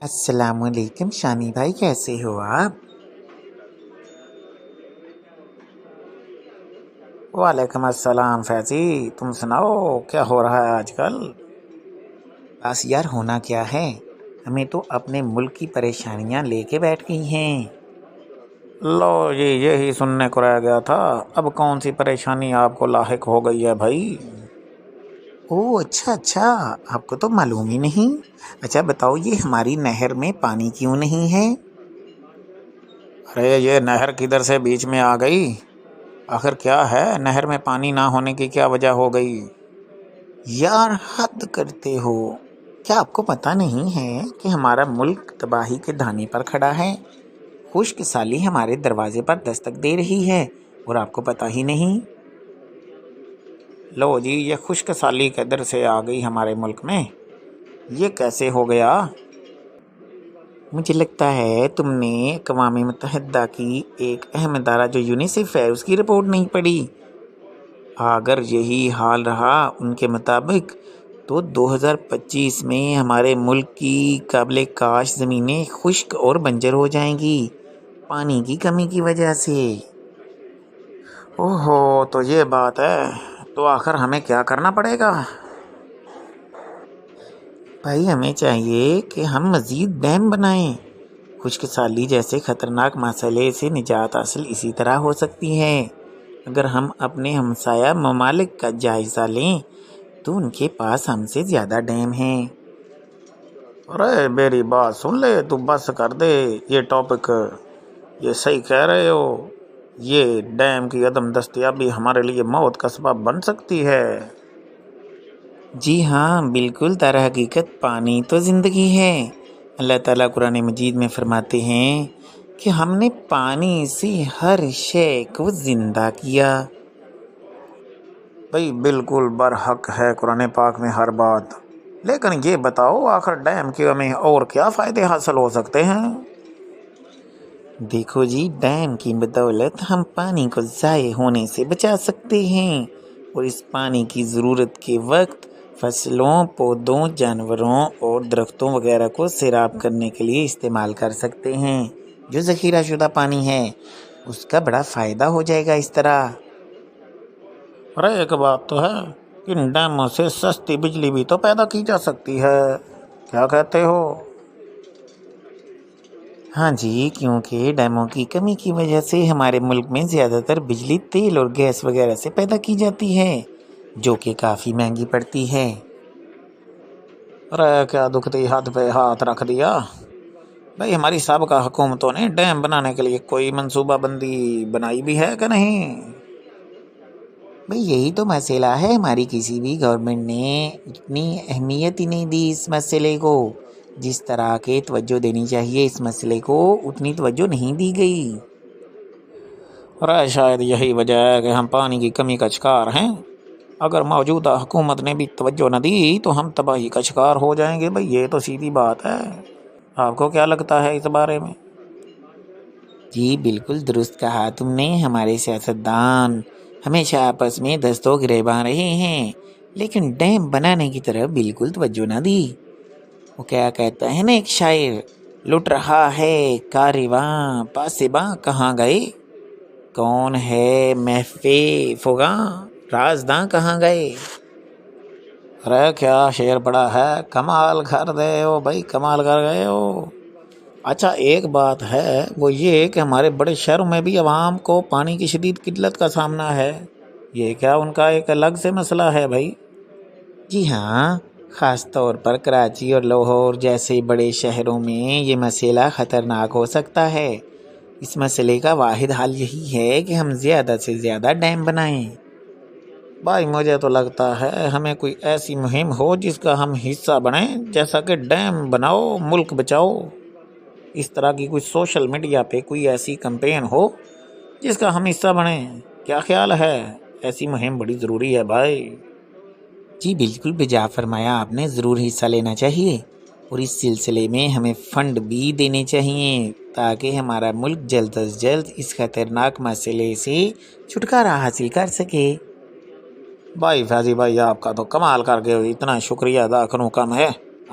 السلام علیکم شامی بھائی، کیسے ہو آپ؟ وعلیکم السلام فیضی، تم سناؤ کیا ہو رہا ہے آج کل؟ بس یار، ہونا کیا ہے، ہمیں تو اپنے ملک کی پریشانیاں لے کے بیٹھ گئی ہیں۔ لو جی، یہی سننے کو رہ گیا تھا، اب کون سی پریشانی آپ کو لاحق ہو گئی ہے بھائی؟ او اچھا اچھا، آپ کو تو معلوم ہی نہیں۔ اچھا بتاؤ، یہ ہماری نہر میں پانی کیوں نہیں ہے؟ ارے یہ نہر کدھر سے بیچ میں آ گئی؟ آخر کیا ہے، نہر میں پانی نہ ہونے کی کیا وجہ ہو گئی؟ یار حد کرتے ہو، کیا آپ کو پتہ نہیں ہے کہ ہمارا ملک تباہی کے دہانے پر کھڑا ہے؟ خشک سالی ہمارے دروازے پر دستک دے رہی ہے اور آپ کو پتہ ہی نہیں۔ لو جی، یہ خشک سالی کدھر سے آ گئی ہمارے ملک میں؟ یہ کیسے ہو گیا؟ مجھے لگتا ہے تم نے اقوام متحدہ کی ایک اہم ادارہ جو یونیسیف ہے، اس کی رپورٹ نہیں پڑھی۔ اگر یہی حال رہا ان کے مطابق تو 2025 میں ہمارے ملک کی قابل کاشت زمینیں خشک اور بنجر ہو جائیں گی، پانی کی کمی کی وجہ سے۔ اوہو، تو یہ بات ہے، تو آخر ہمیں کیا کرنا پڑے گا؟ بھائی ہمیں چاہیے کہ ہم مزید ڈیم بنائیں۔ خشک سالی جیسے خطرناک مسئلے سے نجات حاصل اسی طرح ہو سکتی ہے۔ اگر ہم اپنے ہمسایہ ممالک کا جائزہ لیں تو ان کے پاس ہم سے زیادہ ڈیم ہیں۔ ارے میری بات سن لے، تو بس کر دے یہ ٹاپک، یہ صحیح کہہ رہے ہو، یہ ڈیم کی عدم دستیابی ہمارے لیے موت کا سبب بن سکتی ہے۔ جی ہاں بالکل، در حقیقت پانی تو زندگی ہے۔ اللہ تعالیٰ قرآن مجید میں فرماتے ہیں کہ ہم نے پانی سے ہر شے کو زندہ کیا۔ بھئی بالکل برحق ہے قرآن پاک میں ہر بات، لیکن یہ بتاؤ آخر ڈیم کے ہمیں اور کیا فائدے حاصل ہو سکتے ہیں؟ دیکھو جی، ڈیم کی بدولت ہم پانی کو ضائع ہونے سے بچا سکتے ہیں اور اس پانی کی ضرورت کے وقت فصلوں، پودوں، جانوروں اور درختوں وغیرہ کو سیراب کرنے کے لیے استعمال کر سکتے ہیں۔ جو ذخیرہ شدہ پانی ہے اس کا بڑا فائدہ ہو جائے گا اس طرح۔ ارے ایک بات تو ہے، ان ڈیموں سے سستی بجلی بھی تو پیدا کی جا سکتی ہے، کیا کہتے ہو؟ ہاں جی، کیونکہ ڈیموں کی کمی کی وجہ سے ہمارے ملک میں زیادہ تر بجلی تیل اور گیس وغیرہ سے پیدا کی جاتی ہے، جو کہ کافی مہنگی پڑتی ہے۔ ارے کیا دکھتی حد پہ ہاتھ رکھ دیا! بھائی ہماری سابقہ حکومتوں نے ڈیم بنانے کے لیے کوئی منصوبہ بندی بنائی بھی ہے کہ نہیں؟ بھئی یہی تو مسئلہ ہے، ہماری کسی بھی گورنمنٹ نے اتنی اہمیت ہی نہیں دی اس مسئلے کو، جس طرح کے توجہ دینی چاہیے اس مسئلے کو اتنی توجہ نہیں دی گئی۔ اور شاید یہی وجہ ہے کہ ہم پانی کی کمی کا شکار ہیں۔ اگر موجودہ حکومت نے بھی توجہ نہ دی تو ہم تباہی کا شکار ہو جائیں گے، بھئی یہ تو سیدھی بات ہے۔ آپ کو کیا لگتا ہے اس بارے میں؟ جی بالکل درست کہا تم نے، ہمارے سیاستدان ہمیشہ آپس میں دست و گریباں رہے ہیں، لیکن ڈیم بنانے کی طرف بالکل توجہ نہ دی۔ وہ کیا کہتا ہے نا ایک شاعر، لٹ رہا ہے کاروان پاسباں کہاں گئے، کون ہے محفِ فغاں رازداں کہاں گئے۔ ارے کیا شعر پڑا ہے، کمال کر دے ہو بھائی، کمال کر گئے ہو۔ اچھا ایک بات ہے، وہ یہ کہ ہمارے بڑے شہروں میں بھی عوام کو پانی کی شدید قلت کا سامنا ہے، یہ کیا ان کا ایک الگ سے مسئلہ ہے بھائی؟ جی ہاں، خاص طور پر کراچی اور لاہور جیسے بڑے شہروں میں یہ مسئلہ خطرناک ہو سکتا ہے۔ اس مسئلے کا واحد حل یہی ہے کہ ہم زیادہ سے زیادہ ڈیم بنائیں۔ بھائی مجھے تو لگتا ہے ہمیں کوئی ایسی مہم ہو جس کا ہم حصہ بنیں، جیسا کہ ڈیم بناؤ ملک بچاؤ، اس طرح کی کوئی سوشل میڈیا پہ کوئی ایسی کمپین ہو جس کا ہم حصہ بنیں۔ کیا خیال ہے؟ ایسی مہم بڑی ضروری ہے بھائی۔ جی بالکل بجا فرمایا آپ نے، ضرور حصہ لینا چاہیے، اور اس سلسلے میں ہمیں فنڈ بھی دینے چاہیے تاکہ ہمارا ملک جلد از جلد اس خطرناک مسئلے سے چھٹکارا حاصل کر سکے۔ بھائی فیضی بھائی آپ کا تو کمال کر گئے، اتنا شکریہ ادا کروں کم ہے،